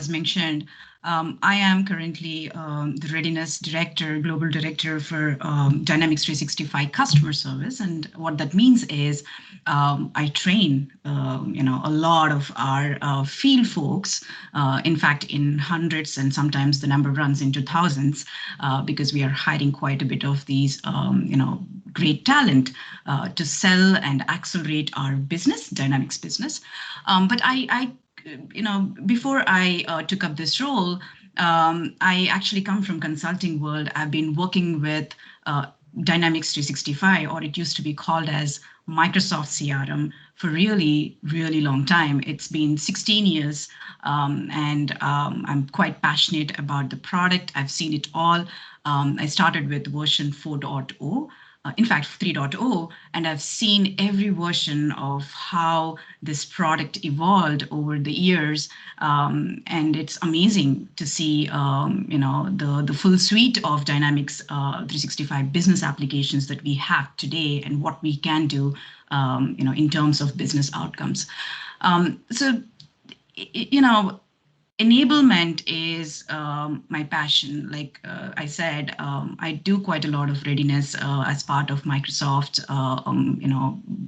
mentioned, I am currently the Readiness Director, Global Director for Dynamics 365 Customer Service. And what that means is I train, a lot of our field folks, in fact, in hundreds, and sometimes the number runs into thousands, because we are hiring quite a bit of these, great talent to sell and accelerate our business, Dynamics business. But before I took up this role, I actually come from consulting world. I've been working with Dynamics 365, or it used to be called as Microsoft CRM, for really, really long time. It's been 16 years, and I'm quite passionate about the product. I've seen it all. I started with version 4.0. In fact, 3.0, and I've seen every version of how this product evolved over the years, and it's amazing to see, the full suite of Dynamics 365 business applications that we have today, and what we can do, in terms of business outcomes. So, enablement is my passion. Like I said, I do quite a lot of readiness as part of Microsoft,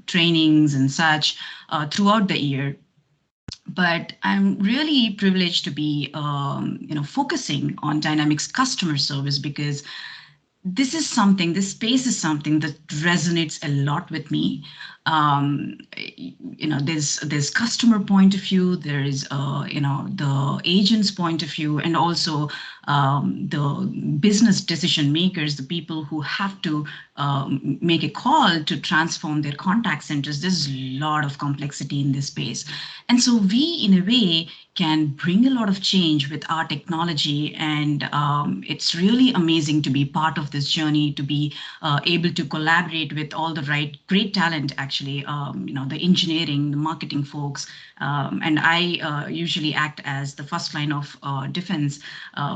trainings and such throughout the year. But I'm really privileged to be, focusing on Dynamics customer service, because this space is something that resonates a lot with me. There's customer point of view, there is the agent's point of view, and also the business decision makers, the people who have to make a call to transform their contact centers. There's a lot of complexity in this space, and so we, in a way, can bring a lot of change with our technology. And it's really amazing to be part of this journey, to be able to collaborate with all the great talent, actually, the engineering, the marketing folks. And I usually act as the first line of defense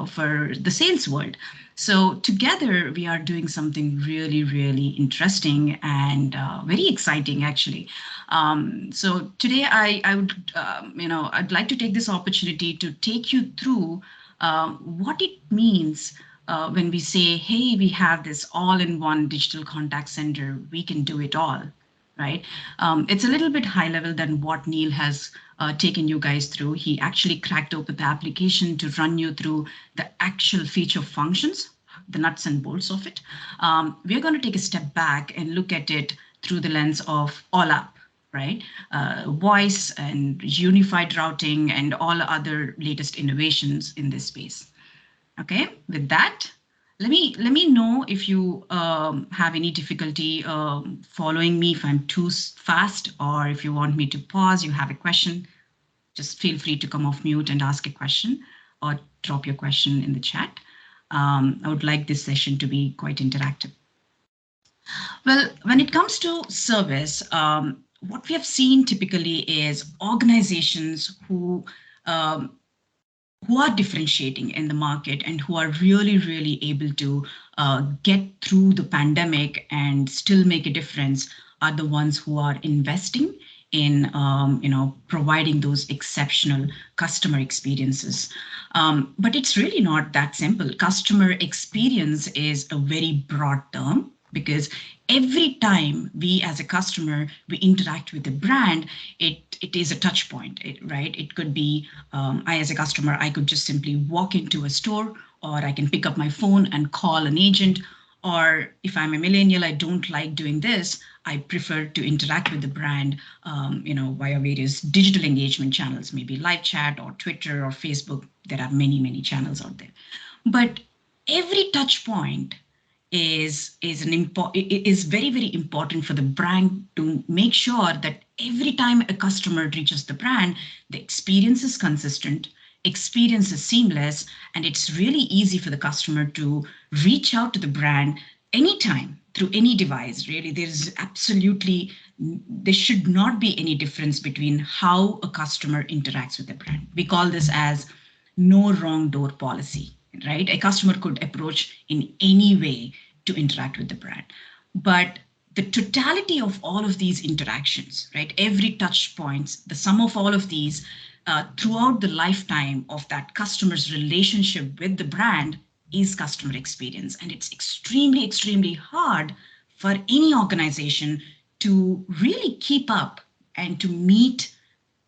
for the sales world. So together we are doing something really, really interesting and very exciting, actually. So today I would, I'd like to take this opportunity to take you through what it means when we say, hey, we have this all-in-one digital contact center, we can do it all, right? It's a little bit high level than what Neil has taken you guys through. He actually cracked open the application to run you through the actual feature functions, the nuts and bolts of it. We're going to take a step back and look at it through the lens of all up, right? Voice and unified routing and all other latest innovations in this space. Okay, with that, let me know if you have any difficulty following me, if I'm too fast, or if you want me to pause, you have a question, just feel free to come off mute and ask a question, or drop your question in the chat. I would like this session to be quite interactive. Well, when it comes to service, what we have seen typically is organizations who are differentiating in the market and who are really, really able to get through the pandemic and still make a difference are the ones who are investing in providing those exceptional customer experiences. But it's really not that simple. Customer experience is a very broad term, because every time we as a customer, we interact with the brand, it is a touch point, right? It could be, I as a customer, I could just simply walk into a store, or I can pick up my phone and call an agent. Or if I'm a millennial, I don't like doing this. I prefer to interact with the brand, via various digital engagement channels, maybe live chat or Twitter or Facebook. There are many, many channels out there. But every touch point is very, very important for the brand to make sure that every time a customer reaches the brand, the experience is consistent, experience is seamless, and it's really easy for the customer to reach out to the brand anytime through any device. Really, there should not be any difference between how a customer interacts with the brand. We call this as no wrong door policy. Right? A customer could approach in any way to interact with the brand. But the totality of all of these interactions, right? Every touch points, the sum of all of these throughout the lifetime of that customer's relationship with the brand is customer experience. And it's extremely, extremely hard for any organization to really keep up and to meet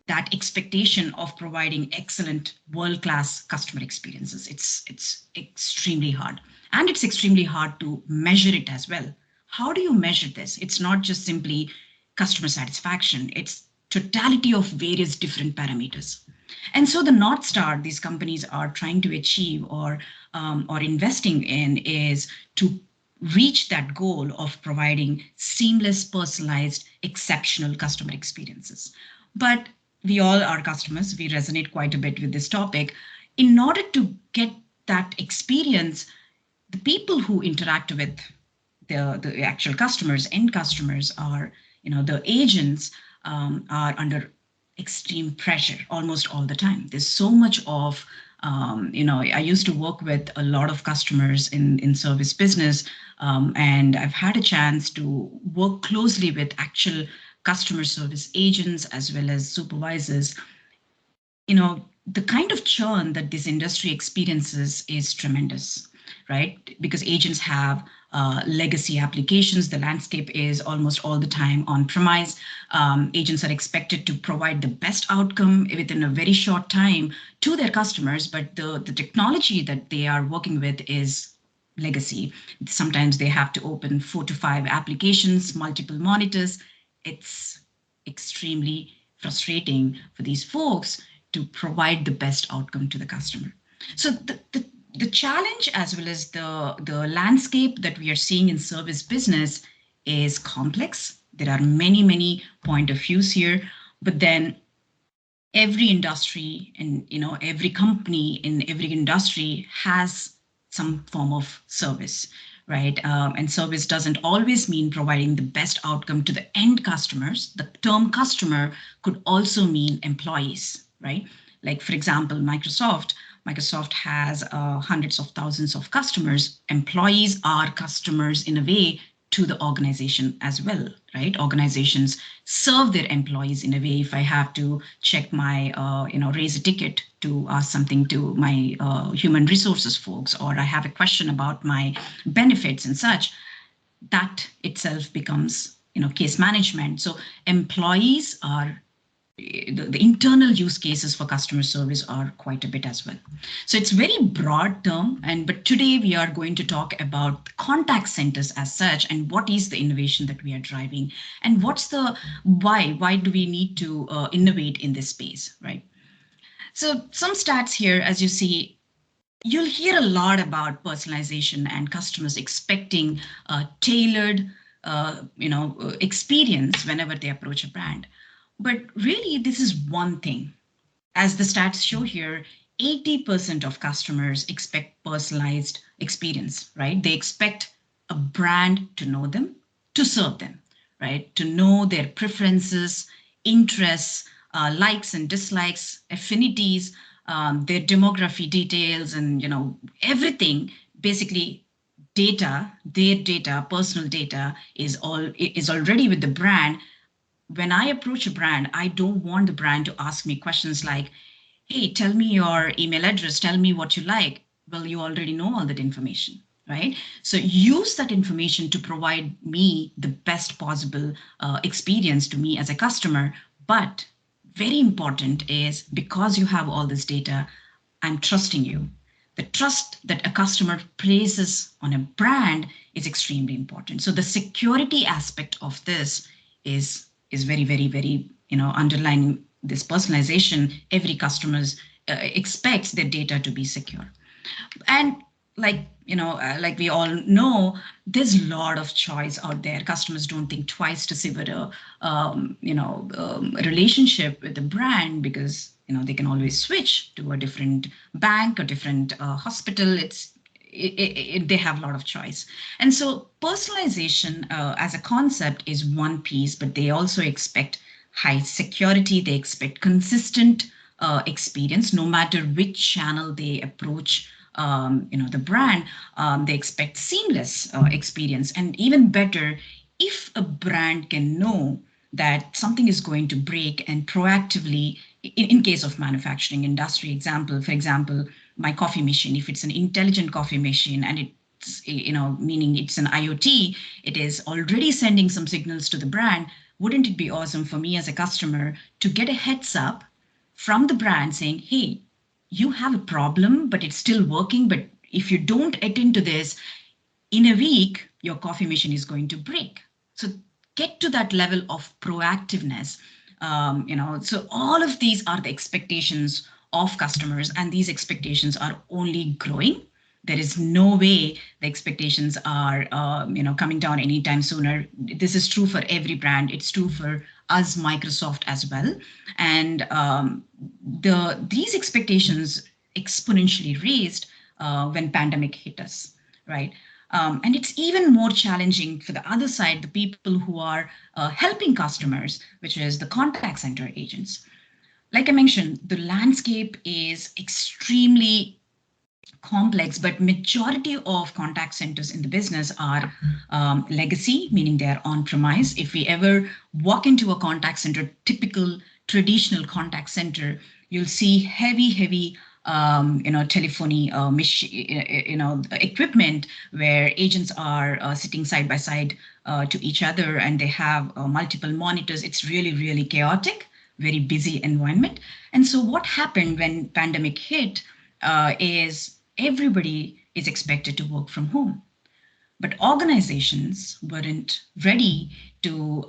that expectation of providing excellent world-class customer experiences. It's extremely hard. And it's extremely hard to measure it as well. How do you measure this? It's not just simply customer satisfaction, it's totality of various different parameters. And so the North Star these companies are trying to achieve or investing in is to reach that goal of providing seamless, personalized, exceptional customer experiences. But we all are customers, we resonate quite a bit with this topic. In order to get that experience, the people who interact with the actual customers, end customers, are, the agents, are under extreme pressure almost all the time. There's so much of, I used to work with a lot of customers in service business, and I've had a chance to work closely with actual customer service agents as well as supervisors. The kind of churn that this industry experiences is tremendous, right? Because agents have legacy applications. The landscape is almost all the time on premise. Agents are expected to provide the best outcome within a very short time to their customers, but the technology that they are working with is legacy. Sometimes they have to open 4 to 5 applications, multiple monitors. It's extremely frustrating for these folks to provide the best outcome to the customer. So the challenge as well as the landscape that we are seeing in service business is complex. There are many, many point of views here, but then every industry and every company in every industry has some form of service, right? And service doesn't always mean providing the best outcome to the end customers. The term customer could also mean employees, right? Like, for example, Microsoft has hundreds of thousands of customers. Employees are customers in a way to the organization as well, right? Organizations serve their employees in a way. If I have to check my, raise a ticket to ask something to my human resources folks, or I have a question about my benefits and such, that itself becomes, case management. So employees are the internal use cases for customer service are quite a bit as well. So it's very broad term, but today we are going to talk about contact centers as such, and what is the innovation that we are driving, and what's the why do we need to innovate in this space, right? So some stats here, as you see, you'll hear a lot about personalization and customers expecting a tailored experience whenever they approach a brand. But really, this is one thing. As the stats show here, 80% of customers expect personalized experience, right? They expect a brand to know them, to serve them, right? To know their preferences, interests, likes and dislikes, affinities, their demography details, and everything. Basically, data, their data, personal data is already with the brand. When I approach a brand, I don't want the brand to ask me questions like, hey, tell me your email address, tell me what you like. Well, you already know all that information, right? So use that information to provide me the best possible experience to me as a customer. But very important is, because you have all this data, I'm trusting you. The trust that a customer places on a brand is extremely important. So the security aspect of this is very, very, very, underlining this personalization. Every customer expects their data to be secure. And like we all know, there's a lot of choice out there. Customers don't think twice to sever a relationship with the brand, because, they can always switch to a different bank, a different hospital. They have a lot of choice. And so personalization as a concept is one piece, but they also expect high security. They expect consistent experience, no matter which channel they approach the brand. They expect seamless experience, and even better, if a brand can know that something is going to break and proactively, in case of manufacturing industry example, for example, my coffee machine, if it's an intelligent coffee machine and it's, meaning it's an IoT, it is already sending some signals to the brand. Wouldn't it be awesome for me as a customer to get a heads up from the brand saying, hey, you have a problem, but it's still working. But if you don't attend to this, in a week, your coffee machine is going to break. So get to that level of proactiveness. So all of these are the expectations of customers, and these expectations are only growing. There is no way the expectations are, coming down anytime sooner. This is true for every brand. It's true for us, Microsoft, as well. And these expectations exponentially raised when pandemic hit us, right? And it's even more challenging for the other side, the people who are helping customers, which is the contact center agents. Like I mentioned, the landscape is extremely complex, but majority of contact centers in the business are legacy, meaning they're on premise. If we ever walk into a contact center, typical traditional contact center, you'll see heavy telephony equipment where agents are sitting side by side to each other, and they have multiple monitors. It's really chaotic, very busy environment. And so what happened when pandemic hit is everybody is expected to work from home, but organizations weren't ready to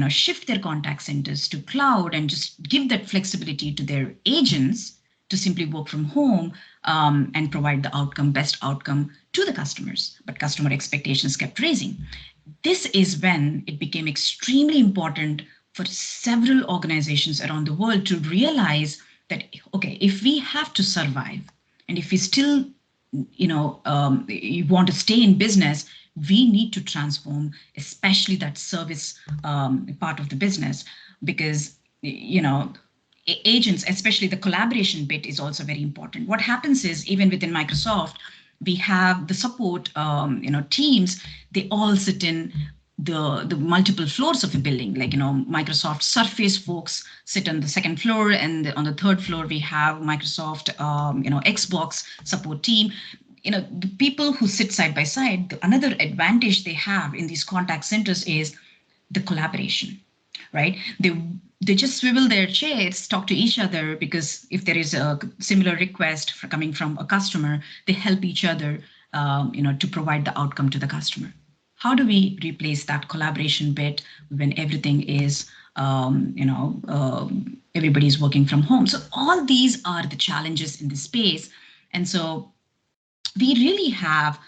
shift their contact centers to cloud and just give that flexibility to their agents to simply work from home and provide the best outcome to the customers. But customer expectations kept raising. This is when it became extremely important for several organizations around the world to realize that, okay, if we have to survive, and if we still, you want to stay in business, we need to transform, especially that service part of the business, because, agents, especially the collaboration bit, is also very important. What happens is, even within Microsoft, we have the support, teams. They all sit in the multiple floors of a building. Like, Microsoft Surface folks sit on the second floor, and on the third floor we have Microsoft Xbox support team. The people who sit side by side, another advantage they have in these contact centers is the collaboration, right? They just swivel their chairs, talk to each other, because if there is a similar request coming from a customer, they help each other to provide the outcome to the customer. How do we replace that collaboration bit when everything is, everybody's working from home? So all these are the challenges in this space. And so we really have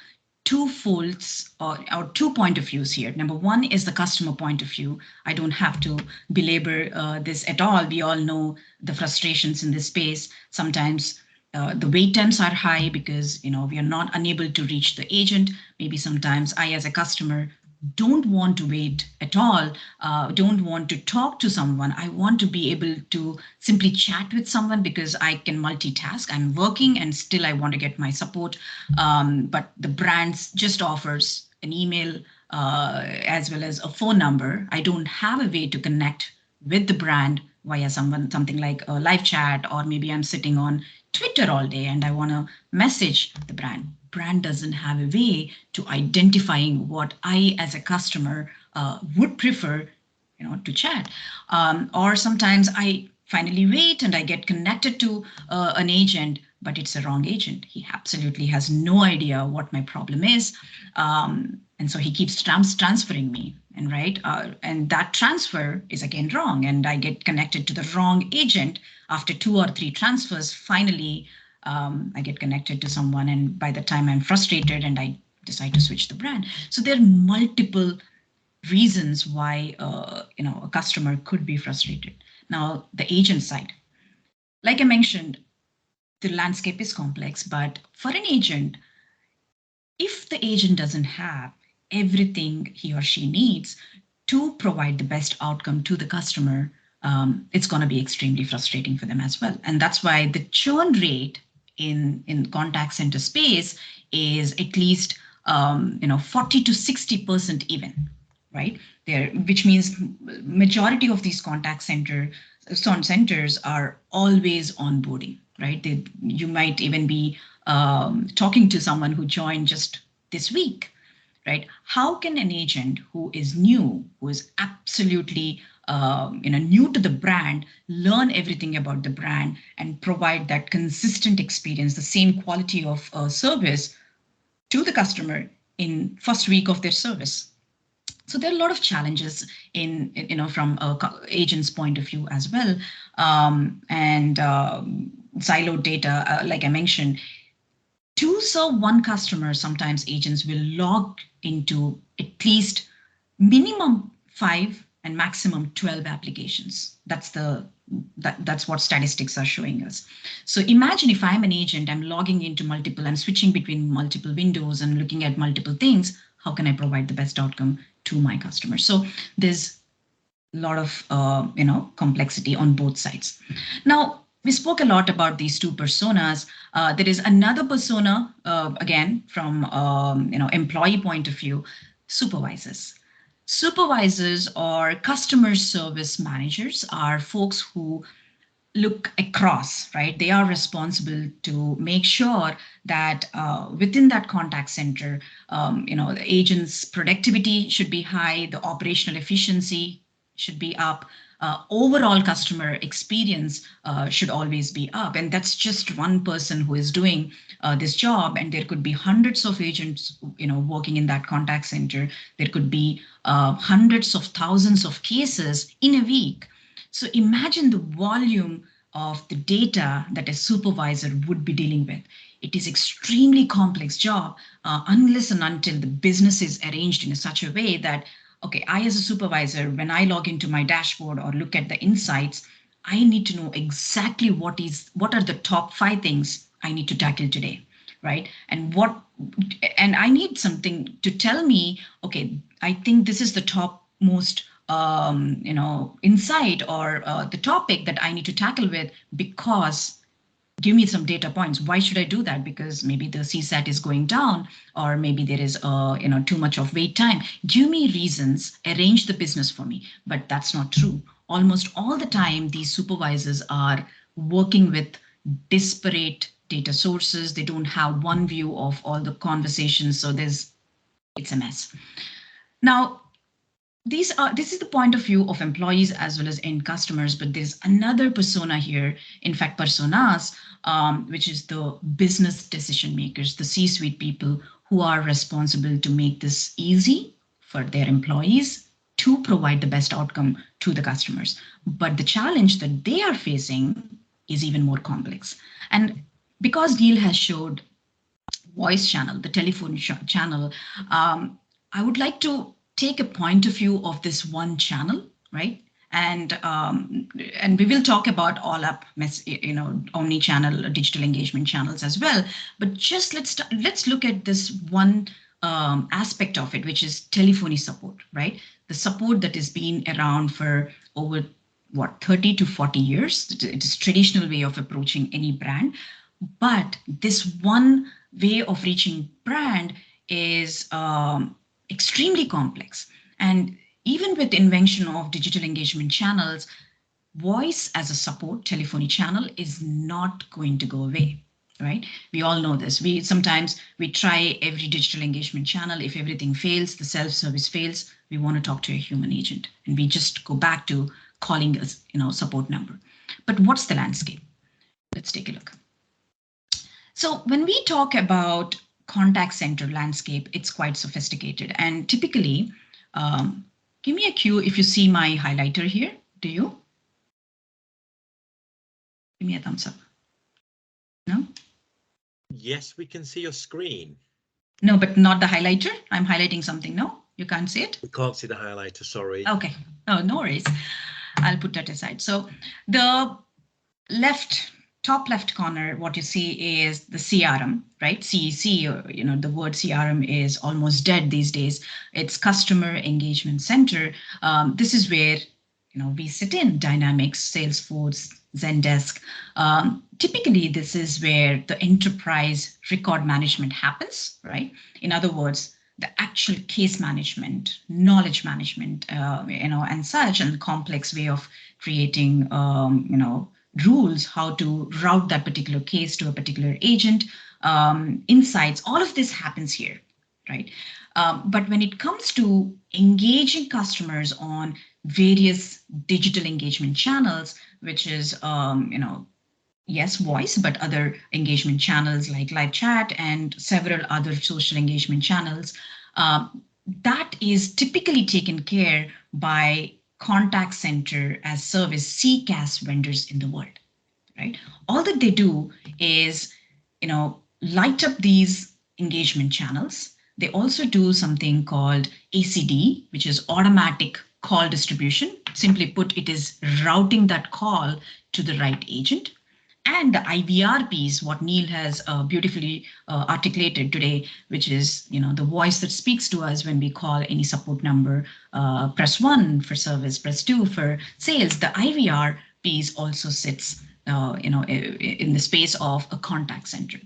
two folds or two point of views here. Number one is the customer point of view. I don't have to belabor this at all. We all know the frustrations in this space. Sometimes the wait times are high because we are not unable to reach the agent. Maybe sometimes I, as a customer, don't want to wait at all, don't want to talk to someone. I want to be able to simply chat with someone because I can multitask. I'm working and still I want to get my support. But the brands just offers an email as well as a phone number. I don't have a way to connect with the brand via something like a live chat, or maybe I'm sitting on Twitter all day and I want to message the brand. Brand doesn't have a way to identifying what I, as a customer, would prefer, to chat. Or sometimes I finally wait and I get connected to an agent, but it's a wrong agent. He absolutely has no idea what my problem is. And so he keeps transferring me. And that transfer is again wrong. And I get connected to the wrong agent. After 2 or 3 transfers, finally, I get connected to someone. And by the time I'm frustrated and I decide to switch the brand. So there are multiple reasons why, a customer could be frustrated. Now, the agent side, like I mentioned, the landscape is complex, but for an agent, if the agent doesn't have everything he or she needs to provide the best outcome to the customer, it's going to be extremely frustrating for them as well. And that's why the churn rate in contact center space is at least 40 to 60% even. right? There, which means majority of these contact centers are always onboarding, right? You might even be talking to someone who joined just this week, right? How can an agent who is new, who is absolutely new to the brand, learn everything about the brand and provide that consistent experience, the same quality of service to the customer in first week of their service? So there are a lot of challenges from a agent's point of view as well, and siloed data, like I mentioned. To serve one customer, sometimes agents will log into at least minimum 5 and maximum 12 applications. That's what statistics are showing us. So imagine if I'm an agent, I'm switching between multiple windows and looking at multiple things. How can I provide the best outcome to my customers? So there's a lot of complexity on both sides. Now, we spoke a lot about these two personas. There is another persona, again, from employee point of view, supervisors. Supervisors or customer service managers are folks who look across, right? They are responsible to make sure that within that contact center, the agent's productivity should be high, the operational efficiency should be up, overall customer experience should always be up. And that's just one person who is doing this job. And there could be hundreds of agents, working in that contact center. There could be hundreds of thousands of cases in a week. So imagine the volume of the data that a supervisor would be dealing with. It is extremely complex job unless and until the business is arranged in such a way that, okay, I as a supervisor, when I log into my dashboard or look at the insights, I need to know exactly what are the top 5 things I need to tackle today, right? And I need something to tell me, okay, I think this is the top most insight or the topic that I need to tackle with, because give me some data points. Why should I do that? Because maybe the CSAT is going down, or maybe there is too much of wait time. Give me reasons, arrange the business for me. But that's not true. Almost all the time, these supervisors are working with disparate data sources. They don't have one view of all the conversations. So it's a mess. Now, this is the point of view of employees as well as end customers, but there's another persona here, in fact personas, which is the business decision makers, the C-suite people who are responsible to make this easy for their employees to provide the best outcome to the customers. But the challenge that they are facing is even more complex. And because Neil has showed voice channel, the telephone channel, I would like to take a point of view of this one channel, right? And we will talk about all up, omni-channel digital engagement channels as well. But just let's look at this one aspect of it, which is telephony support, right? The support that has been around for over 30 to 40 years. It is traditional way of approaching any brand, but this one way of reaching brand is extremely complex. And even with invention of digital engagement channels, voice as a support telephony channel is not going to go away, right? We all know this. Sometimes we try every digital engagement channel. If everything fails, the self-service fails, we want to talk to a human agent, and we just go back to calling a support number. But what's the landscape? Let's take a look. So when we talk about contact center landscape, it's quite sophisticated. And typically, give me a cue if you see my highlighter here. Do you? Give me a thumbs up. No? Yes, we can see your screen. No, but not the highlighter. I'm highlighting something. No, you can't see it? We can't see the highlighter, sorry. Okay. Oh, no worries. I'll put that aside. So the top left corner, what you see is the CRM, right? CEC, the word CRM is almost dead these days. It's Customer Engagement Center. This is where, we sit in Dynamics, Salesforce, Zendesk. Typically, this is where the enterprise record management happens, right? In other words, the actual case management, knowledge management, and such, and complex way of creating, rules, how to route that particular case to a particular agent, insights, all of this happens here, right? But when it comes to engaging customers on various digital engagement channels, which is, yes, voice, but other engagement channels like live chat and several other social engagement channels, that is typically taken care by contact center as service CCaaS vendors in the world, right? All that they do is, light up these engagement channels. They also do something called ACD, which is automatic call distribution. Simply put, it is routing that call to the right agent. And the IVR piece, what Neil has beautifully articulated today, which is, the voice that speaks to us when we call any support number. Press 1 for service, press 2 for sales. The IVR piece also sits, in the space of a contact center.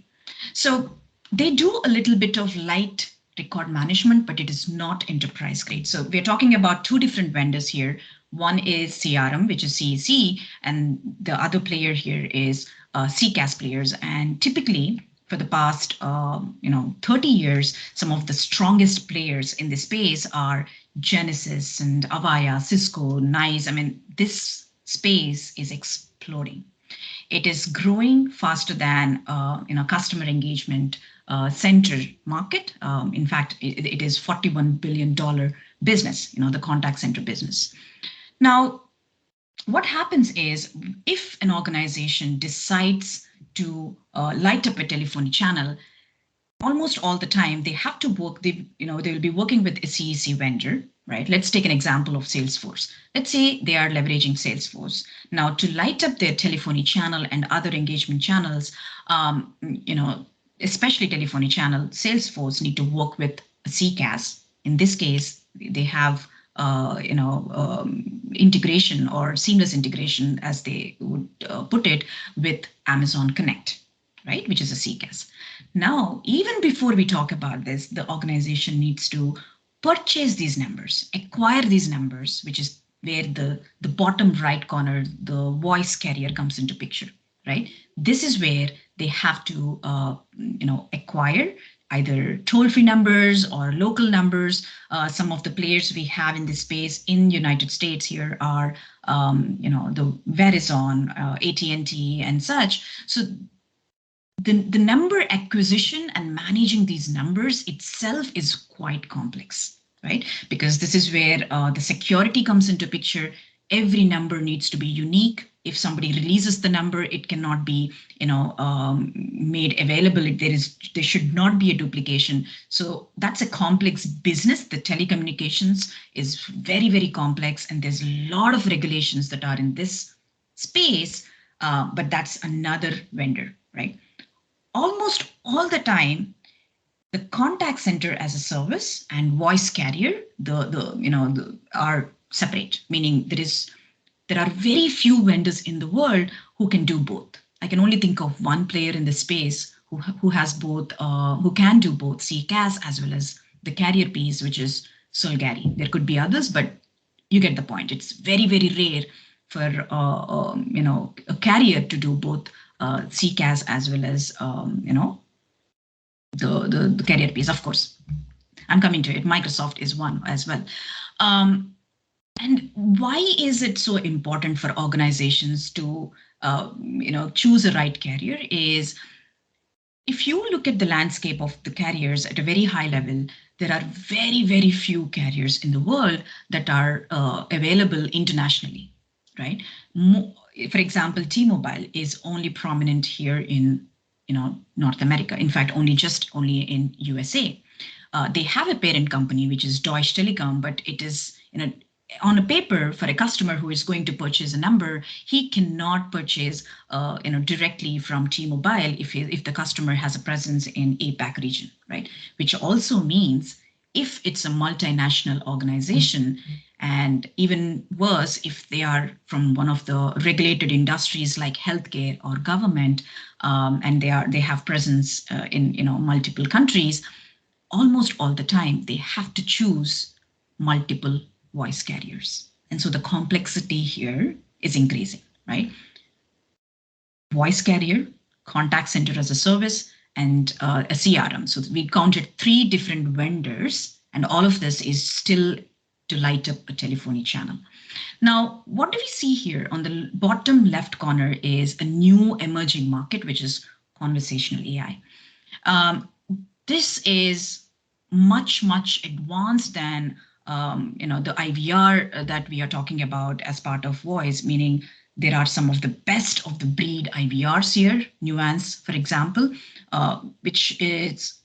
So they do a little bit of light record management, but it is not enterprise grade. So we're talking about two different vendors here. One is CRM, which is CEC, and the other player here is CCaaS players. And typically, for the past 30 years, some of the strongest players in this space are Genesys and Avaya, Cisco, NICE. I mean, this space is exploding. It is growing faster than customer engagement center market. In fact, it is $41 billion business, the contact center business. Now, what happens is if an organization decides to light up a telephony channel, almost all the time they have to work, they will be working with a CEC vendor, right? Let's take an example of Salesforce. Let's say they are leveraging Salesforce. Now, to light up their telephony channel and other engagement channels, especially telephony channel, Salesforce need to work with a CCaaS. In this case, they have integration or seamless integration, as they would put it, with Amazon Connect, right? Which is a CCaaS. Now, even before we talk about this, the organization needs to purchase these numbers, acquire these numbers, which is where the bottom right corner, the voice carrier comes into picture, right? This is where they have to, acquire either toll-free numbers or local numbers. Some of the players we have in this space in United States here are, the Verizon, AT&T, and such. So the number acquisition and managing these numbers itself is quite complex, right? Because this is where the security comes into picture. Every number needs to be unique. If somebody releases the number, it cannot be, made available. There should not be a duplication. So that's a complex business. The telecommunications is very, very complex, and there's a lot of regulations that are in this space. But that's another vendor, right? Almost all the time, the contact center as a service and voice carrier, are separate. Meaning there are very few vendors in the world who can do both. I can only think of one player in the space who has both, who can do both CCaaS as well as the carrier piece, which is Solgari. There could be others, but you get the point. It's very, very rare for a carrier to do both CCaaS as well as the carrier piece. Of course, I'm coming to it. Microsoft is one as well. And why is it so important for organizations to choose a right carrier? Is if you look at the landscape of the carriers at a very high level, there are very, very few carriers in the world that are available internationally, right? For example, T-Mobile is only prominent here in North America. In fact, only in USA. They have a parent company, which is Deutsche Telekom, but it is on a paper for a customer who is going to purchase a number, he cannot purchase directly from T-Mobile if the customer has a presence in APAC region, right? Which also means if it's a multinational organization, and even worse, if they are from one of the regulated industries like healthcare or government, and they have presence in multiple countries, almost all the time, they have to choose multiple voice carriers. And so the complexity here is increasing, right? Voice carrier, contact center as a service, and a CRM. So we counted three different vendors, and all of this is still to light up a telephony channel. Now, what do we see here? On the bottom left corner is a new emerging market, which is conversational AI. This is much advanced than the IVR that we are talking about as part of voice, meaning there are some of the best of the breed IVRs here. Nuance, for example, which is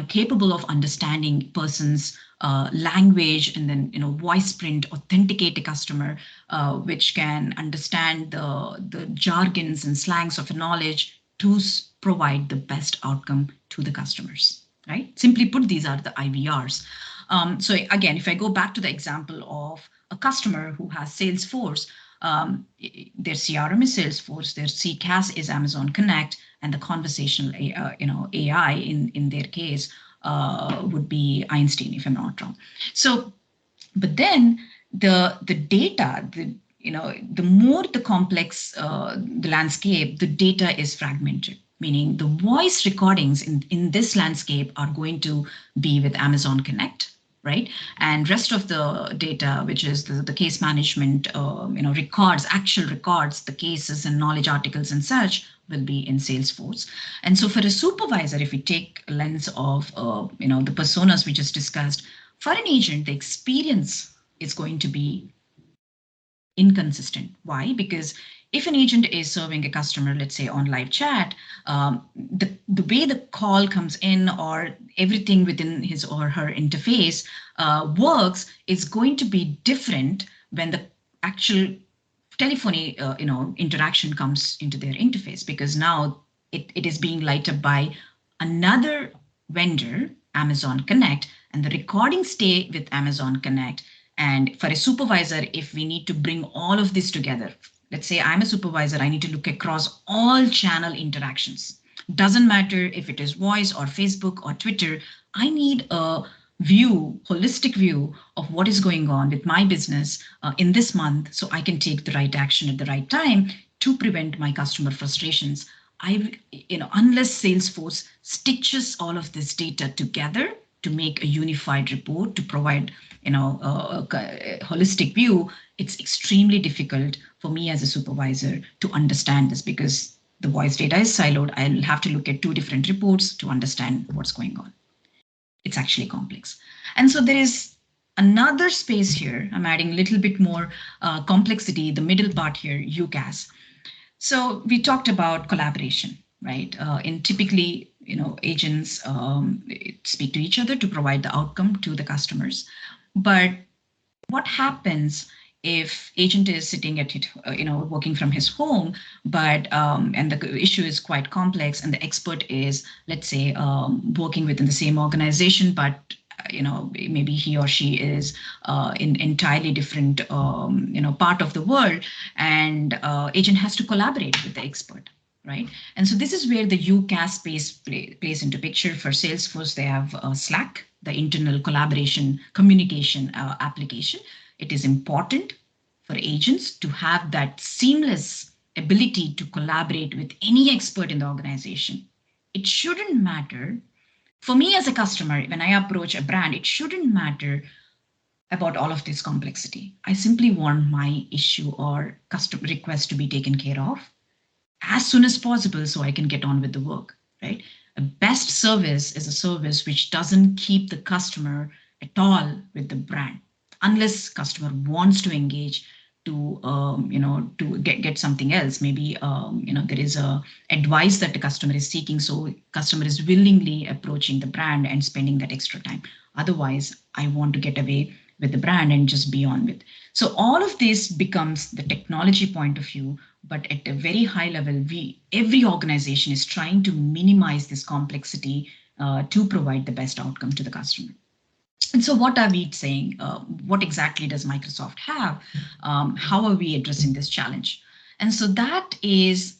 capable of understanding person's language, and then voice print, authenticate a customer, which can understand the jargons and slangs of knowledge to provide the best outcome to the customers, right? Simply put, these are the IVRs. So again, if I go back to the example of a customer who has Salesforce, their CRM is Salesforce, their CCaaS is Amazon Connect, and the conversational AI in their case would be Einstein, if I'm not wrong. So, but then the data, the more the complex the landscape, the data is fragmented, meaning the voice recordings in this landscape are going to be with Amazon Connect, right? And rest of the data, which is the case management, records, actual records, the cases and knowledge articles and such, will be in Salesforce. And so for a supervisor, if we take a lens of, the personas we just discussed, for an agent, the experience is going to be inconsistent. Why? Because if an agent is serving a customer, let's say on live chat, the way the call comes in or everything within his or her interface works is going to be different when the actual telephony interaction comes into their interface, because now it is being lighted up by another vendor, Amazon Connect, and the recordings stay with Amazon Connect. And for a supervisor, if we need to bring all of this together, let's say I'm a supervisor, I need to look across all channel interactions. Doesn't matter if it is voice or Facebook or Twitter, I need a view, holistic view of what is going on with my business in this month, so I can take the right action at the right time to prevent my customer frustrations. Unless Salesforce stitches all of this data together to make a unified report to provide a holistic view, it's extremely difficult for me as a supervisor to understand this, because the voice data is siloed. I'll have to look at two different reports to understand what's going on. It's actually complex. And so there is another space here. I'm adding a little bit more complexity, the middle part here, UCaaS. So we talked about collaboration, right? In typically, agents speak to each other to provide the outcome to the customers. But what happens if agent is sitting at it, working from his home, but and the issue is quite complex, and the expert is, let's say, working within the same organization, but maybe he or she is in entirely different part of the world, and agent has to collaborate with the expert, right? And so this is where the UCaaS space plays into picture. For Salesforce, they have Slack, the internal collaboration communication application. It is important for agents to have that seamless ability to collaborate with any expert in the organization. It shouldn't matter. For me as a customer, when I approach a brand, it shouldn't matter about all of this complexity. I simply want my issue or customer request to be taken care of as soon as possible so I can get on with the work, right? A best service is a service which doesn't keep the customer at all with the brand, unless customer wants to engage to to get something else. Maybe there is a advice that the customer is seeking, so customer is willingly approaching the brand and spending that extra time. Otherwise, I want to get away with the brand and just be on with. So all of this becomes the technology point of view, but at a very high level, every organization is trying to minimize this complexity to provide the best outcome to the customer. And so what are we saying? What exactly does Microsoft have? How are we addressing this challenge? And so that is,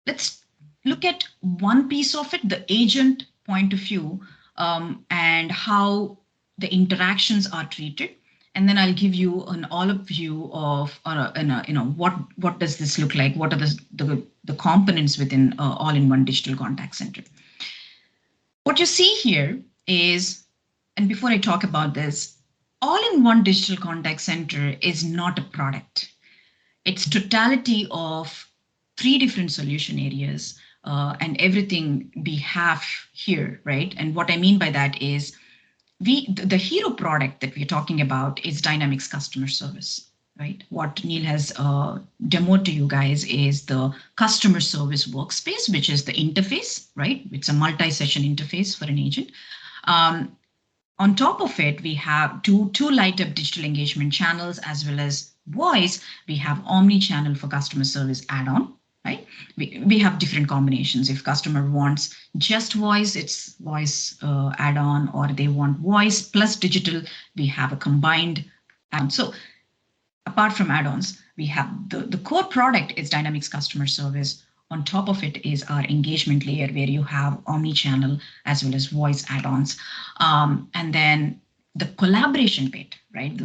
let's look at one piece of it, the agent point of view. and how the interactions are treated. And then I'll give you an all-up view of, what does this look like? What are the components within all-in-one digital contact center? What you see here is, and before I talk about this, all-in-one digital contact center is not a product. It's totality of three different solution areas, and everything we have here, right? And what I mean by that is the hero product that we're talking about is Dynamics customer service, right? What Neil has demoed to you guys is the customer service workspace, which is the interface, right? It's a multi-session interface for an agent. On top of it, we have two light up digital engagement channels as well as voice. We have Omnichannel for customer service add-on, right? We have different combinations. If customer wants just voice, it's voice add-on, or they want voice plus digital, we have a combined add-on. So apart from add-ons, we have the core product is Dynamics customer service. On top of it is our engagement layer, where you have omni-channel as well as voice add-ons. And then the collaboration bit, right?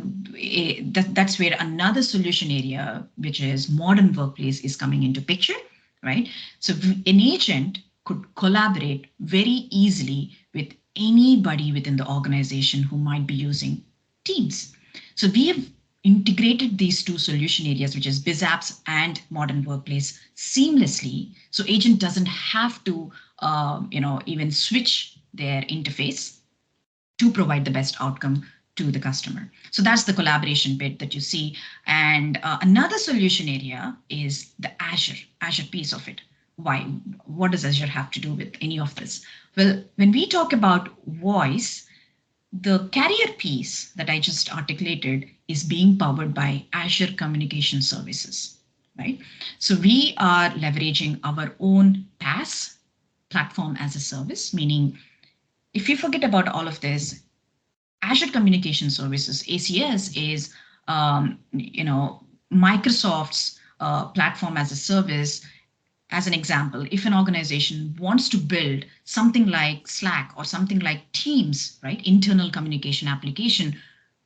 That's where another solution area, which is modern workplace, is coming into picture, right? So an agent could collaborate very easily with anybody within the organization who might be using Teams. So we have integrated these two solution areas, which is BizApps and modern workplace, seamlessly. So agent doesn't have to, even switch their interface to provide the best outcome to the customer. So that's the collaboration bit that you see. And another solution area is the Azure piece of it. Why? What does Azure have to do with any of this? Well, when we talk about voice, the carrier piece that I just articulated is being powered by Azure Communication Services, right? So we are leveraging our own PaaS, platform as a service, meaning if you forget about all of this, Azure Communication Services, ACS, is Microsoft's platform as a service. As an example, if an organization wants to build something like Slack or something like Teams, right, internal communication application,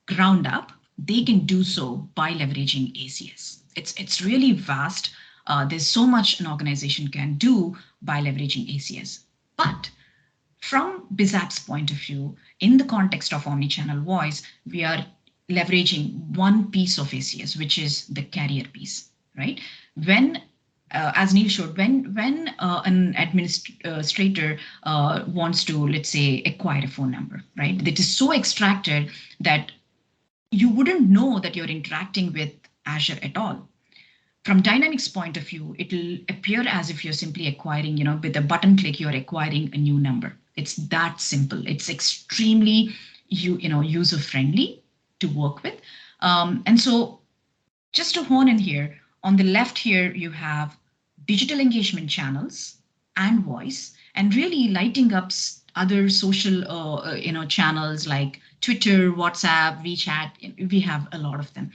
ground up, they can do so by leveraging ACS. It's really vast. There's so much an organization can do by leveraging ACS. But from BizApp's point of view, in the context of omnichannel voice, we are leveraging one piece of ACS, which is the carrier piece, right? When as Neil showed, when an administrator wants to, let's say, acquire a phone number, right? That is so extracted that you wouldn't know that you're interacting with Azure at all. From Dynamics point of view, it'll appear as if you're simply acquiring, with a button click, you're acquiring a new number. It's that simple. It's extremely, user friendly to work with. And so just to hone in here, on the left here, you have digital engagement channels and voice, and really lighting up other social, channels like Twitter, WhatsApp, WeChat. We have a lot of them.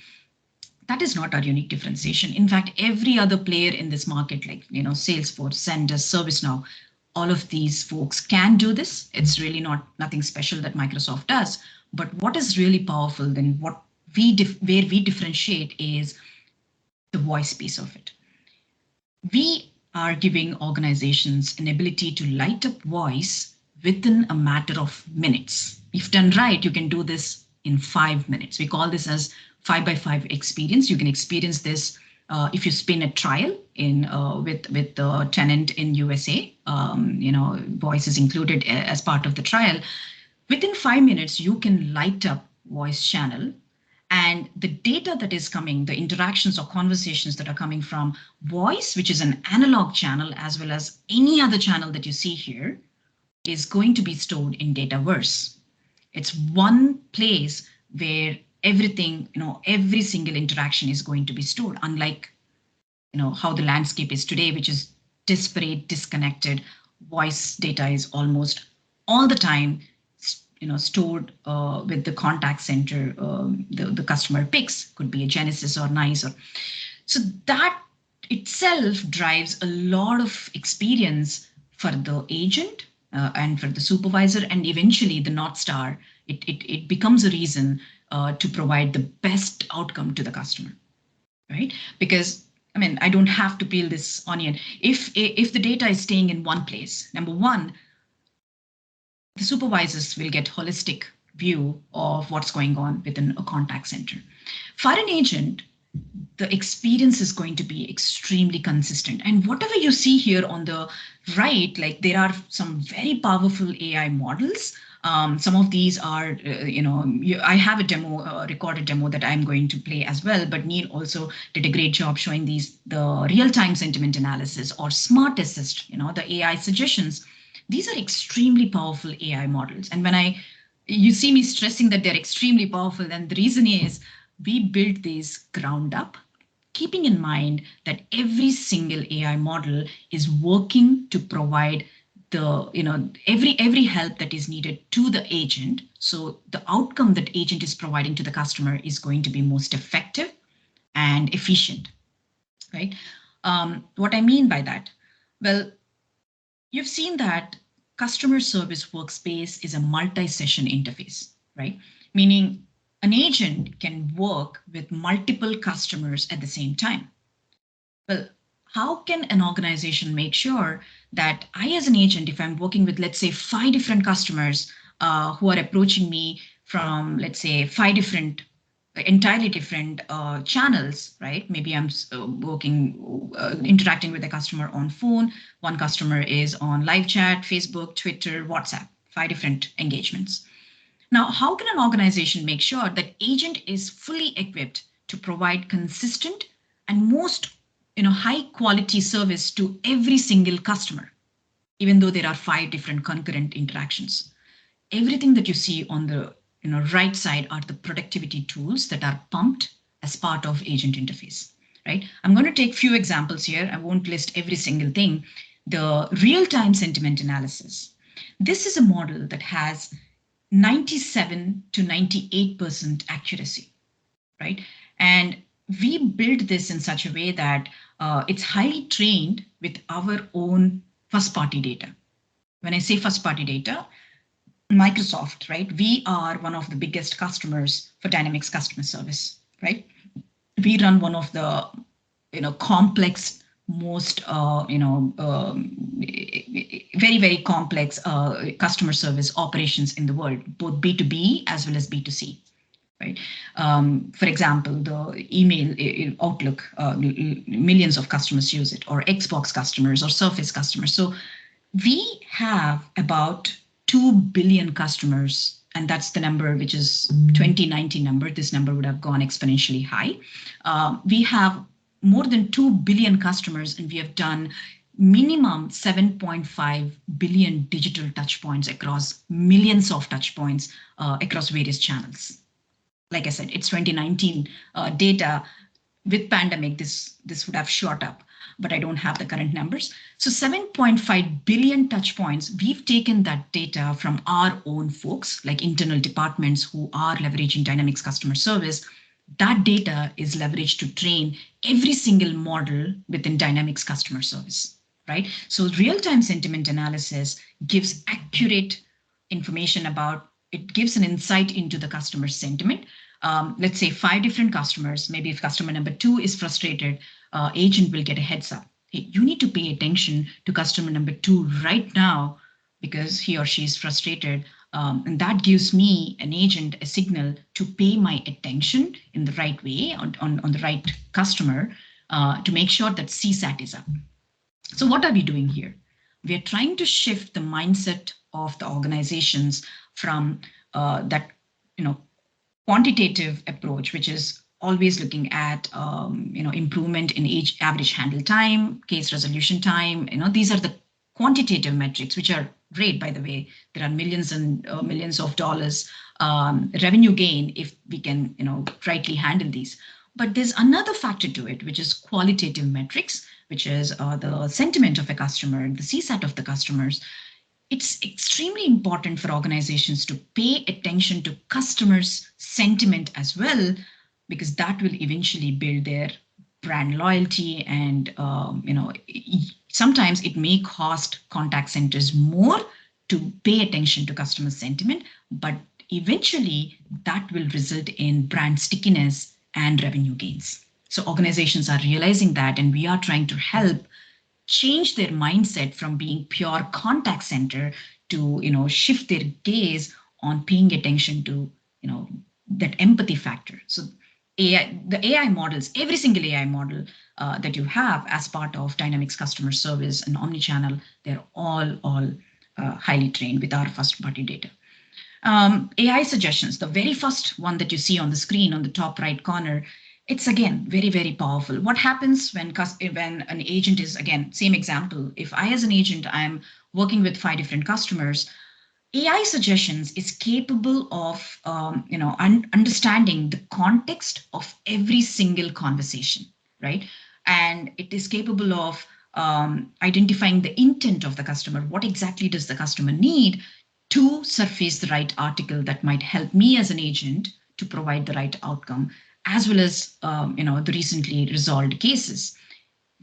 That is not our unique differentiation. In fact, every other player in this market, like Salesforce, Zendesk, ServiceNow, all of these folks can do this. It's really nothing special that Microsoft does. But what is really powerful, then where we differentiate, is the voice piece of it. We are giving organizations an ability to light up voice within a matter of minutes. If done right, you can do this in 5 minutes. We call this as 5x5 experience. You can experience this if you spin a trial with the tenant in USA. Voice is included as part of the trial. Within 5 minutes, you can light up voice channel. And the data that is coming, the interactions or conversations that are coming from voice, which is an analog channel, as well as any other channel that you see here, is going to be stored in Dataverse. It's one place where everything, every single interaction is going to be stored, unlike, how the landscape is today, which is disparate, disconnected. Voice data is almost all the time stored with the contact center, the customer picks, could be a Genesis or Nice. So that itself drives a lot of experience for the agent and for the supervisor, and eventually the North Star, it becomes a reason to provide the best outcome to the customer, right? Because I mean, I don't have to peel this onion. If the data is staying in one place, number one, the supervisors will get holistic view of what's going on within a contact center. For an agent, the experience is going to be extremely consistent. And whatever you see here on the right, like there are some very powerful AI models. Some of these are, I have a demo, recorded demo that I'm going to play as well. But Neil also did a great job showing the real-time sentiment analysis or smart assist, the AI suggestions. These are extremely powerful AI models. And you see me stressing that they're extremely powerful, and the reason is we built these ground up, keeping in mind that every single AI model is working to provide every help that is needed to the agent. So the outcome that agent is providing to the customer is going to be most effective and efficient, right? What I mean by that? Well, you've seen that customer service workspace is a multi-session interface, right? Meaning an agent can work with multiple customers at the same time. Well, how can an organization make sure that I, as an agent, if I'm working with, let's say, 5 different customers who are approaching me from, let's say, 5 different entirely different channels, right? Maybe I'm interacting with a customer on phone. One customer is on live chat, Facebook, Twitter, WhatsApp, 5 different engagements. Now, how can an organization make sure that agent is fully equipped to provide consistent and most high quality service to every single customer, even though there are 5 different concurrent interactions? Everything that you see on the right side are the productivity tools that are pumped as part of agent interface, right? I'm going to take few examples here. I won't list every single thing. The real-time sentiment analysis. This is a model that has 97 to 98% accuracy, right? And we built this in such a way that it's highly trained with our own first-party data. When I say first-party data, Microsoft, right? We are one of the biggest customers for Dynamics customer service, right? We run one of the, complex, most, very, very complex customer service operations in the world, both B2B as well as B2C, right? For example, the email Outlook, millions of customers use it, or Xbox customers or Surface customers. So we have about 2 billion customers, and that's the number, which is 2019 number. This number would have gone exponentially high. We have more than 2 billion customers, and we have done minimum 7.5 billion digital touchpoints across millions of touchpoints across various channels. Like I said, it's 2019 data. With pandemic, this would have shot up, but I don't have the current numbers. So 7.5 billion touch points, we've taken that data from our own folks, like internal departments who are leveraging Dynamics customer service. That data is leveraged to train every single model within Dynamics customer service, right? So real-time sentiment analysis gives accurate information it gives an insight into the customer sentiment. Let's say 5 different customers, maybe if customer number 2 is frustrated, agent will get a heads up. Hey, you need to pay attention to customer number 2 right now because he or she is frustrated. And that gives me, an agent, a signal to pay my attention in the right way on the right customer to make sure that CSAT is up. So what are we doing here? We are trying to shift the mindset of the organizations from that, quantitative approach, which is always looking at, improvement in average handle time, case resolution time. These are the quantitative metrics, which are great, by the way. There are millions and millions of dollars revenue gain if we can, rightly handle these. But there's another factor to it, which is qualitative metrics, which is the sentiment of a customer, the CSAT of the customers. It's extremely important for organizations to pay attention to customers' sentiment as well, because that will eventually build their brand loyalty. And sometimes it may cost contact centers more to pay attention to customer sentiment, but eventually that will result in brand stickiness and revenue gains. So organizations are realizing that, and we are trying to help change their mindset from being pure contact center to shift their gaze on paying attention to that empathy factor. So the AI models, every single AI model that you have as part of Dynamics customer service and omnichannel, they're all highly trained with our first party data. AI suggestions, the very first one that you see on the screen on the top right corner, it's again very, very powerful. What happens when an agent is, again, same example, if I as an agent, I'm working with 5 different customers, AI suggestions is capable of understanding the context of every single conversation, right? And it is capable of identifying the intent of the customer. What exactly does the customer need to surface the right article that might help me as an agent to provide the right outcome, as well as the recently resolved cases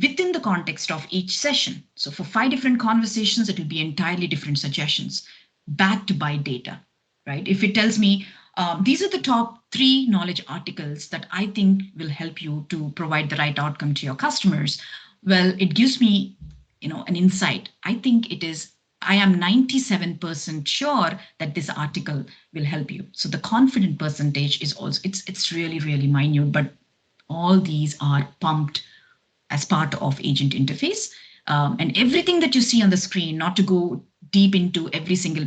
within the context of each session. So for 5 different conversations, it will be entirely different suggestions backed by data, right? If it tells me these are the top 3 knowledge articles that I think will help you to provide the right outcome to your customers, well, it gives me an insight. I am 97% sure that this article will help you. So the confident percentage is also, it's really, really minute, but all these are pumped as part of agent interface. And everything that you see on the screen, not to go deep into every single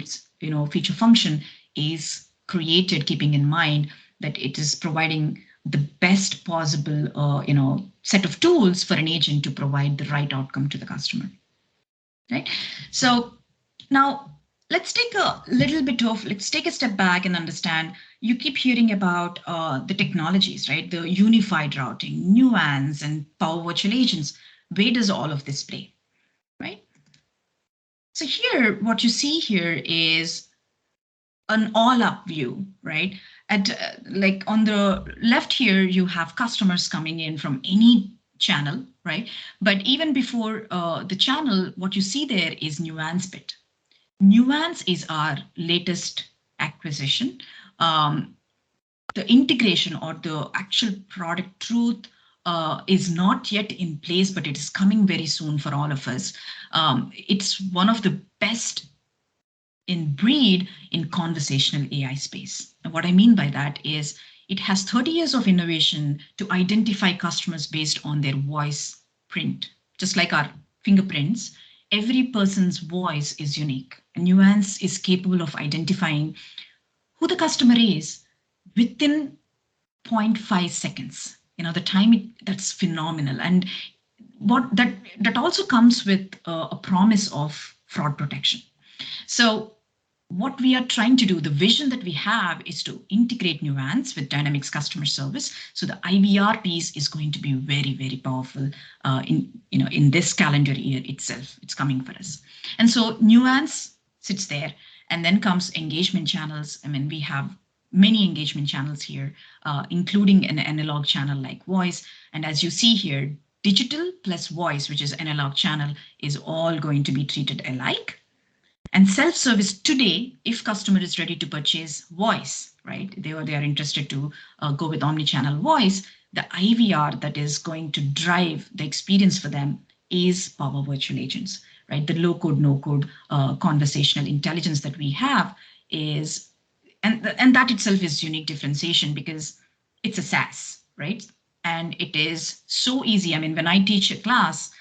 feature function, is created keeping in mind that it is providing the best possible set of tools for an agent to provide the right outcome to the customer, right? So now let's take a step back and understand. You keep hearing about the technologies, right? The unified routing, Nuance, and Power Virtual Agents. Where does all of this play, right? So here, what you see here is an all-up view, right? Like on the left here, you have customers coming in from any channel, right? But even before the channel, what you see there is Nuance bit. Nuance is our latest acquisition. The integration or the actual product truth is not yet in place, but it is coming very soon for all of us. It's one of the best in breed in conversational AI space. And what I mean by that is it has 30 years of innovation to identify customers based on their voice print, just like our fingerprints. Every person's voice is unique. And Nuance is capable of identifying who the customer is within 0.5 seconds. The time that's phenomenal. And what that also comes with a promise of fraud protection. So what we are trying to do, the vision that we have, is to integrate Nuance with Dynamics customer service. So the IVR piece is going to be very, very powerful in this calendar year itself. It's coming for us. And so Nuance sits there, and then comes engagement channels. I mean, we have many engagement channels here, including an analog channel like voice. And as you see here, digital plus voice, which is analog channel, is all going to be treated alike. And self-service today, if customer is ready to purchase voice, right? They are interested to go with omnichannel voice. The IVR that is going to drive the experience for them is Power Virtual Agents, right? The low-code, no-code conversational intelligence that we have is, and that itself is unique differentiation because it's a SaaS, right? And it is so easy. I mean, when I teach a class,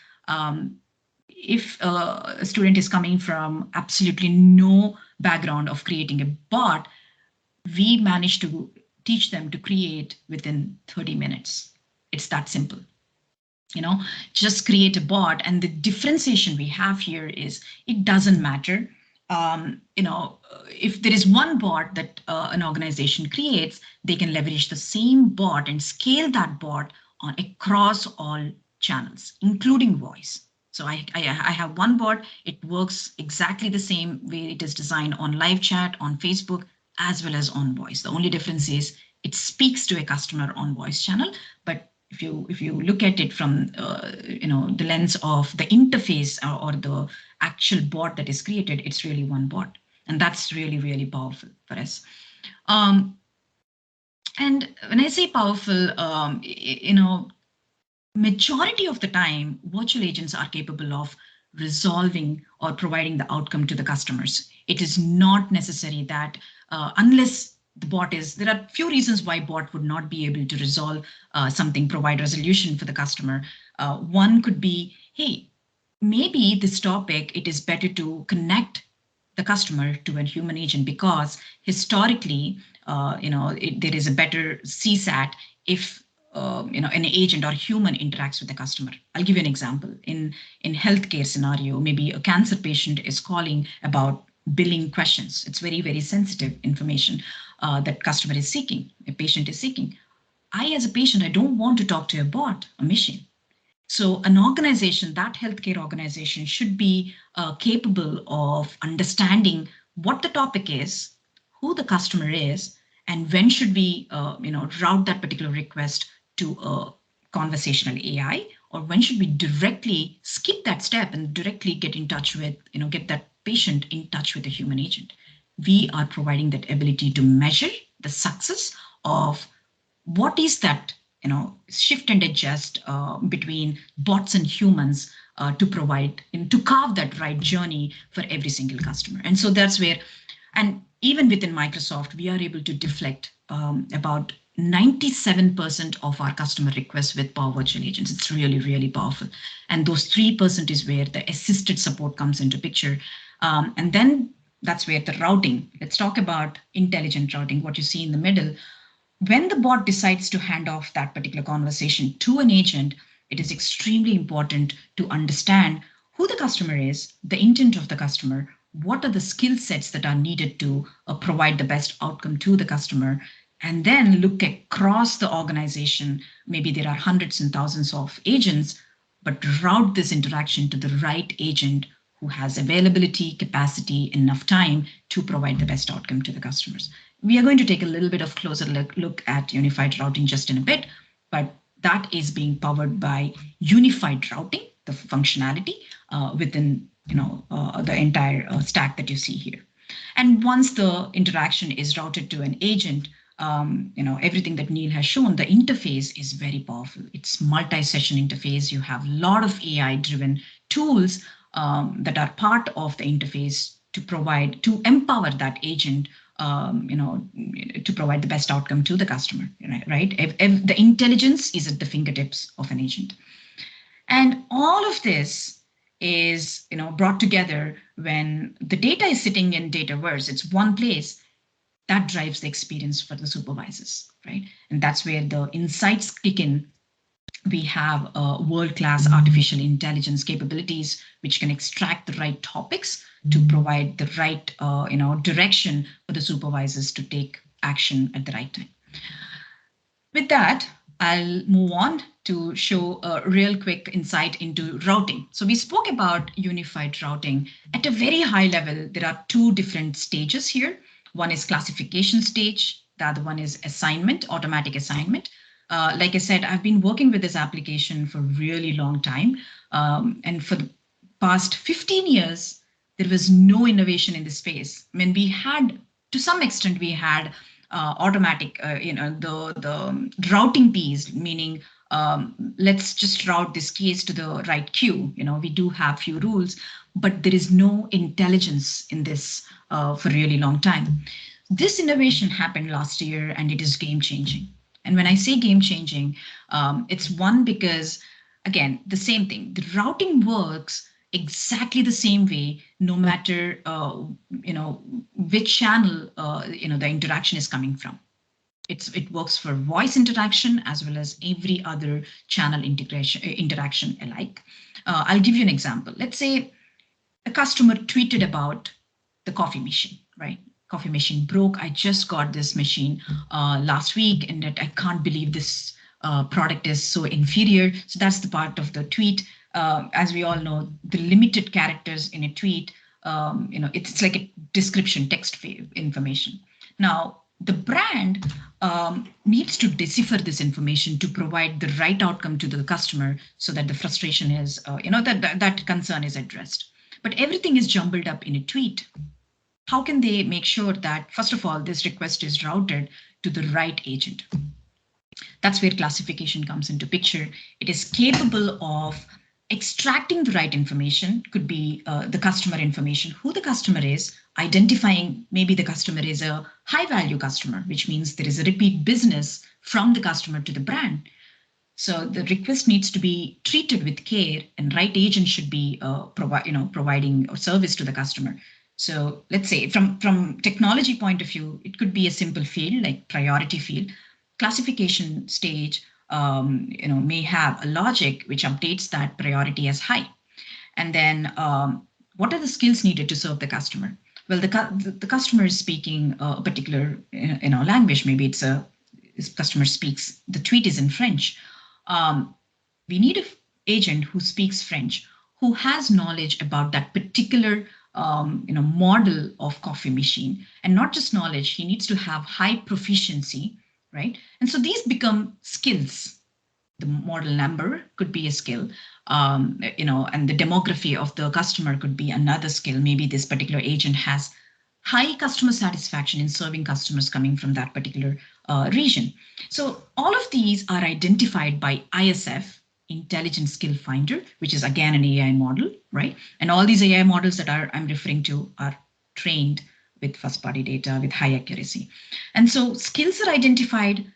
if a student is coming from absolutely no background of creating a bot, we manage to teach them to create within 30 minutes. It's that simple. Just create a bot. And the differentiation we have here is it doesn't matter. If there is one bot that an organization creates, they can leverage the same bot and scale that bot across all channels, including voice. So I have one bot. It works exactly the same way it is designed on live chat, on Facebook, as well as on voice. The only difference is it speaks to a customer on voice channel, but if you look at it from the lens of the interface or the actual bot that is created, it's really one bot, and that's really really powerful for us. Um, and when I say powerful, majority of the time, virtual agents are capable of resolving or providing the outcome to the customers. It is not necessary that unless the bot is, there are few reasons why bot would not be able to resolve something, provide resolution for the customer. One could be, hey, maybe this topic, it is better to connect the customer to a human agent because historically, there is a better CSAT if an agent or human interacts with the customer. I'll give you an example. In healthcare scenario, maybe a cancer patient is calling about billing questions. It's very very sensitive information that customer is seeking, a patient is seeking. I, as a patient, I don't want to talk to a bot, a machine. So an organization, that healthcare organization, should be capable of understanding what the topic is, who the customer is, and when should we, route that particular request to a conversational AI, or when should we directly skip that step and directly get in touch with, get that patient in touch with a human agent. We are providing that ability to measure the success of what is that shift and adjust between bots and humans to provide and to carve that right journey for every single customer. And so that's where, and even within Microsoft, we are able to deflect about 97% of our customer requests with Power Virtual Agents. It's really, really powerful. And those 3% is where the assisted support comes into picture. And then that's where the routing, let's talk about intelligent routing, what you see in the middle. When the bot decides to hand off that particular conversation to an agent, it is extremely important to understand who the customer is, the intent of the customer, what are the skill sets that are needed to provide the best outcome to the customer, and then look across the organization. Maybe there are hundreds and thousands of agents, but route this interaction to the right agent who has availability, capacity, enough time to provide the best outcome to the customers. We are going to take a little bit of closer look at unified routing just in a bit, but that is being powered by unified routing, the functionality within the entire stack that you see here. And once the interaction is routed to an agent, everything that Neil has shown, the interface is very powerful. It's multi-session interface. You have a lot of AI-driven tools that are part of the interface to empower that agent to provide the best outcome to the customer, right? If the intelligence is at the fingertips of an agent. And all of this is, brought together when the data is sitting in Dataverse. It's one place that drives the experience for the supervisors, right? And that's where the insights kick in. We have world-class artificial intelligence capabilities, which can extract the right topics to provide the right direction for the supervisors to take action at the right time. With that, I'll move on to show a real quick insight into routing. So we spoke about unified routing. At a very high level, there are two different stages here. One is classification stage. The other one is assignment, automatic assignment. Like I said, I've been working with this application for a really long time. And for the past 15 years, there was no innovation in this space. I mean, we had, to some extent, we had automatic, the routing piece, meaning let's just route this case to the right queue. We do have few rules, but there is no intelligence in this for a really long time. This innovation happened last year, and it is game changing. And when I say game changing, it's one because, again, the same thing. The routing works exactly the same way, no matter which channel the interaction is coming from. It works for voice interaction as well as every other channel interaction alike. I'll give you an example. Let's say a customer tweeted about the coffee machine, right? Coffee machine broke. I just got this machine last week, and that I can't believe this product is so inferior. So that's the part of the tweet. As we all know, the limited characters in a tweet, it's like a description, text information. Now, The brand needs to decipher this information to provide the right outcome to the customer so that the frustration is, that concern is addressed. But everything is jumbled up in a tweet. How can they make sure that, first of all, this request is routed to the right agent? That's where classification comes into picture. It is capable of extracting the right information, could be the customer information, who the customer is, identifying maybe the customer is a high value customer, which means there is a repeat business from the customer to the brand. So the request needs to be treated with care, and right agent should be providing a service to the customer. So let's say from technology point of view, it could be a simple field like priority field. Classification stage may have a logic which updates that priority as high. And then what are the skills needed to serve the customer? Well, the customer is speaking a particular language. Maybe this customer speaks, the tweet is in French. We need an agent who speaks French, who has knowledge about that particular model of coffee machine, and not just knowledge. He needs to have high proficiency, right? And so these become skills. The model number could be a skill, and the demography of the customer could be another skill. Maybe this particular agent has high customer satisfaction in serving customers coming from that particular region. So all of these are identified by ISF, Intelligent Skill Finder, which is again an AI model, right? And all these AI models that I'm referring to are trained with first-party data with high accuracy. And so skills are identified.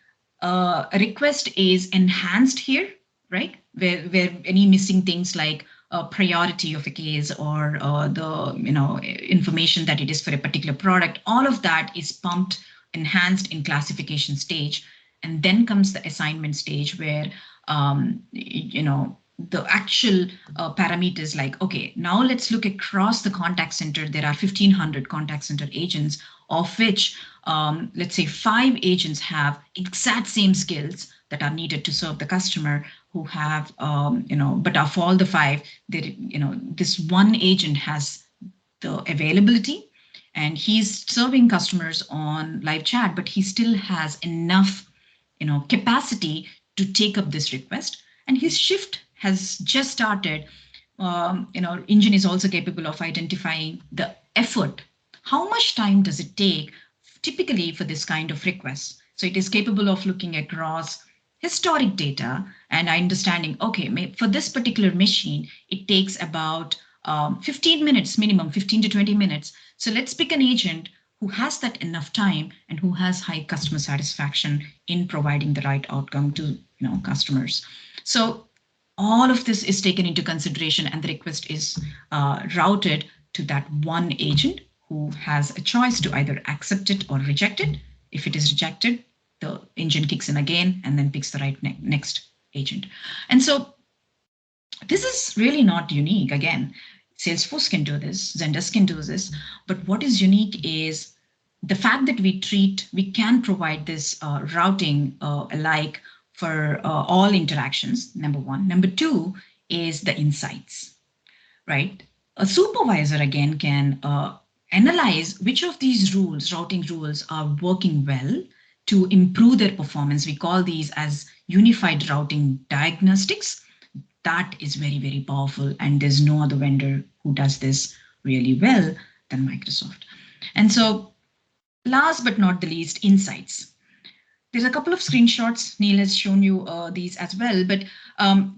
A request is enhanced here, right? Where any missing things like priority of a case or the information that it is for a particular product, all of that is pumped, enhanced in classification stage. And then comes the assignment stage where the actual parameters like, okay, now let's look across the contact center. There are 1,500 contact center agents, of which let's say 5 agents have exact same skills that are needed to serve the customer, who have but of all the 5, this one agent has the availability and he's serving customers on live chat, but he still has enough capacity to take up this request, and his shift has just started. Engine is also capable of identifying the effort. How much time does it take typically for this kind of request? So it is capable of looking across historic data and understanding, okay, for this particular machine, it takes about 15 minutes, minimum 15 to 20 minutes. So let's pick an agent who has that enough time and who has high customer satisfaction in providing the right outcome to customers. So all of this is taken into consideration, and the request is routed to that one agent who has a choice to either accept it or reject it. If it is rejected, the engine kicks in again and then picks the right next agent. And so this is really not unique. Again, Salesforce can do this, Zendesk can do this, but what is unique is the fact that we can provide this routing alike for all interactions, number one. Number two is the insights, right? A supervisor, again, can analyze which of these routing rules are working well to improve their performance. We call these as unified routing diagnostics. That is very, very powerful, and there's no other vendor who does this really well than Microsoft. And so last but not the least, insights. There's a couple of screenshots. Neil has shown you these as well, but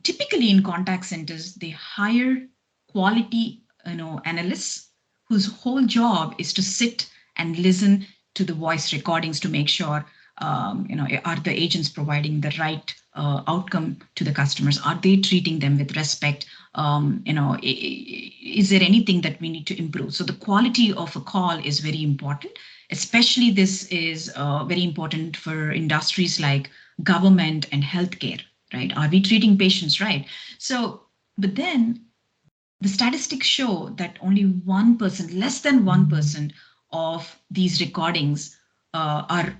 typically in contact centers, they hire quality analysts whose whole job is to sit and listen to the voice recordings to make sure are the agents providing the right outcome to the customers? Are they treating them with respect? Is there anything that we need to improve? So the quality of a call is very important. Especially this is very important for industries like government and healthcare, right? Are we treating patients right? So, but then the statistics show that only 1%, less than 1% of these recordings are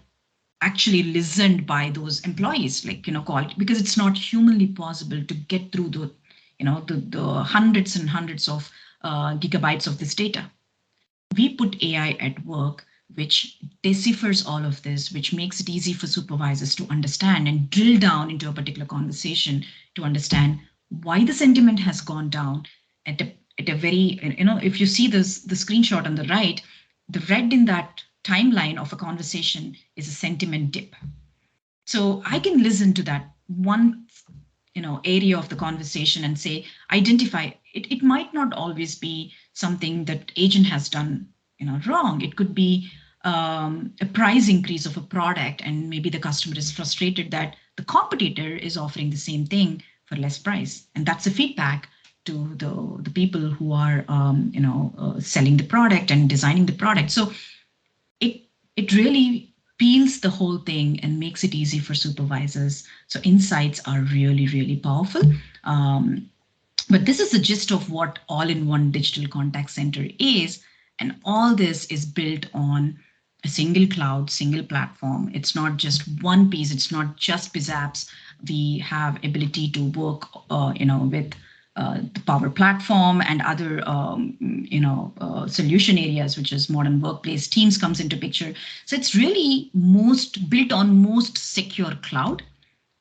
actually listened by those employees, called, because it's not humanly possible to get through the hundreds and hundreds of gigabytes of this data. We put AI at work which deciphers all of this, which makes it easy for supervisors to understand and drill down into a particular conversation to understand why the sentiment has gone down at a very, if you see this, the screenshot on the right, the red in that timeline of a conversation is a sentiment dip. So I can listen to that one area of the conversation and say, identify it. It might not always be something that agent has done wrong. It could be a price increase of a product, and maybe the customer is frustrated that the competitor is offering the same thing for less price, and that's the feedback to the people who are selling the product and designing the product. So it really peels the whole thing and makes it easy for supervisors. So insights are really, really powerful. But this is the gist of what all-in-one digital contact center is. And all this is built on a single cloud, single platform. It's not just one piece. It's not just BizApps. We have ability to work, with the Power Platform and other, solution areas, which is modern workplace. Teams comes into picture. So it's really most built on most secure cloud.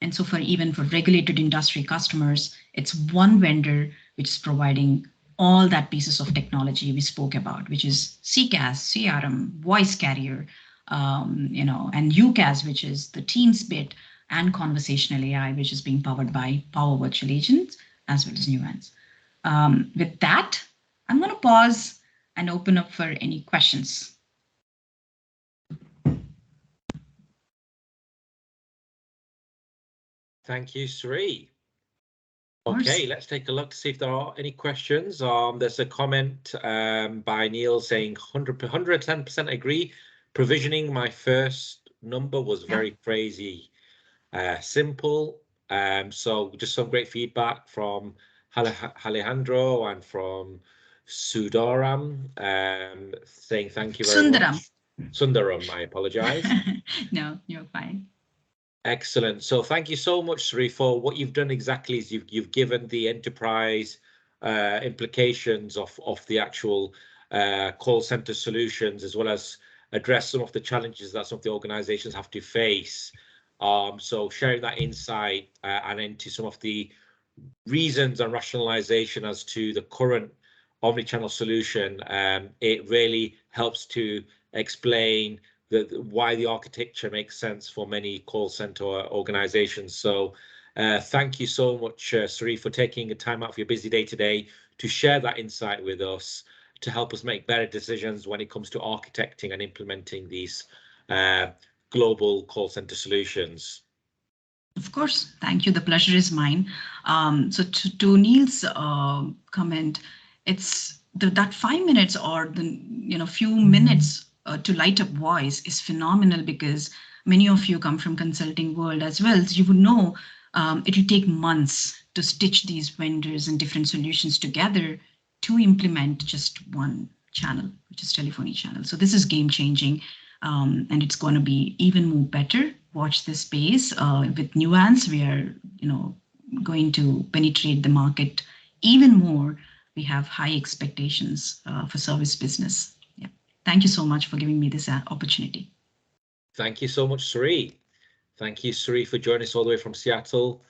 And so even for regulated industry customers, it's one vendor which is providing all that pieces of technology we spoke about, which is CCaaS, CRM, voice carrier, and UCaaS, which is the Teams bit, and conversational AI, which is being powered by Power Virtual Agents, as well as Nuance. With that, I'm going to pause and open up for any questions. Thank you, Sree. Okay, let's take a look to see if there are any questions. There's a comment by Neil saying 110% agree. Provisioning my first number was very crazy simple. So just some great feedback from Alejandro and from Sudaram saying thank you very much. Sundaram, I apologize. No, you're fine. Excellent. So thank you so much, Sree, for what you've done exactly is you've given the enterprise implications of the actual call center solutions, as well as address some of the challenges that some of the organizations have to face. So sharing that insight and into some of the reasons and rationalization as to the current omnichannel solution, it really helps to explain why the architecture makes sense for many call center organizations. So thank you so much, Sree, for taking the time out of your busy day today to share that insight with us, to help us make better decisions when it comes to architecting and implementing these global call center solutions. Of course, thank you. The pleasure is mine. So to Neil's comment, it's that 5 minutes or the few minutes to light up voice is phenomenal, because many of you come from consulting world as well. So you would know it will take months to stitch these vendors and different solutions together to implement just one channel, which is telephony channel. So this is game changing, and it's going to be even more better. Watch this space. With Nuance, we are going to penetrate the market even more. We have high expectations for service business. Yeah. Thank you so much for giving me this opportunity. Thank you so much, Sree. Thank you, Sree, for joining us all the way from Seattle.